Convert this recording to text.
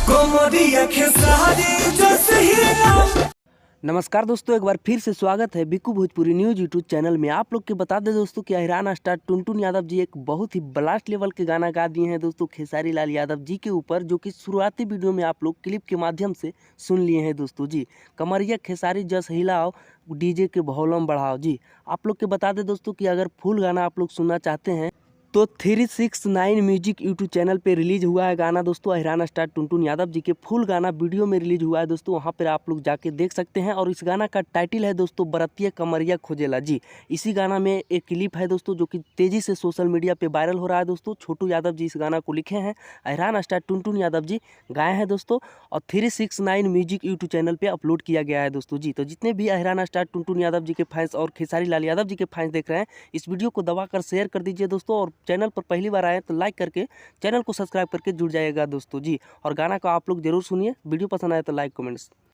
कोमरिया खेसारी जो सही। नमस्कार दोस्तों, एक बार फिर से स्वागत है Bikku Bhojpuri news YouTube channel में। आप लोग के बता दें दोस्तों कि अहिरान स्टार टुनटुन यादव जी एक बहुत ही ब्लास्ट लेवल के गाना गा दिए हैं दोस्तों खेसारी लाल यादव जी के ऊपर, जो कि शुरुआती वीडियो में आप लोग क्लिप के माध्यम से सुन लिए हैं दोस्तों जी। कमरिया खेसारी जस हिलाओ, डीजे के वॉल्यूम बढ़ाओ जी। आप लोग के बता दें दोस्तों कि अगर फुल गाना आप लोग सुनना चाहते हैं तो 369 म्यूजिक यूट्यूब चैनल पे रिलीज हुआ है गाना दोस्तों। अहिरान स्टार टुनटुन यादव जी के फुल गाना वीडियो में रिलीज हुआ है दोस्तों, वहाँ पर आप लोग जाके देख सकते हैं। और इस गाना का टाइटल है दोस्तों बरतिया कमरिया खोजेला जी। इसी गाना में एक क्लिप है दोस्तों जो कि तेज़ी से सोशल मीडिया पे वायरल हो रहा है दोस्तों। छोटू यादव जी इस गाना को लिखे हैं, अहिरान स्टार टुनटुन यादव जी गाए हैं दोस्तों, और 369 म्यूजिक यूट्यूब चैनल पर अपलोड किया गया है दोस्तों जी। तो जितने भी अहिरान स्टार टुनटुन यादव जी के फैंस और खेसारी लाल यादव जी के फैंस देख रहे हैं, इस वीडियो को दबा कर शेयर कर दीजिए दोस्तों। और चैनल पर पहली बार आए तो लाइक करके चैनल को सब्सक्राइब करके जुड़ जाइएगा दोस्तों जी। और गाना को आप लोग जरूर सुनिए, वीडियो पसंद आए तो लाइक कमेंट्स।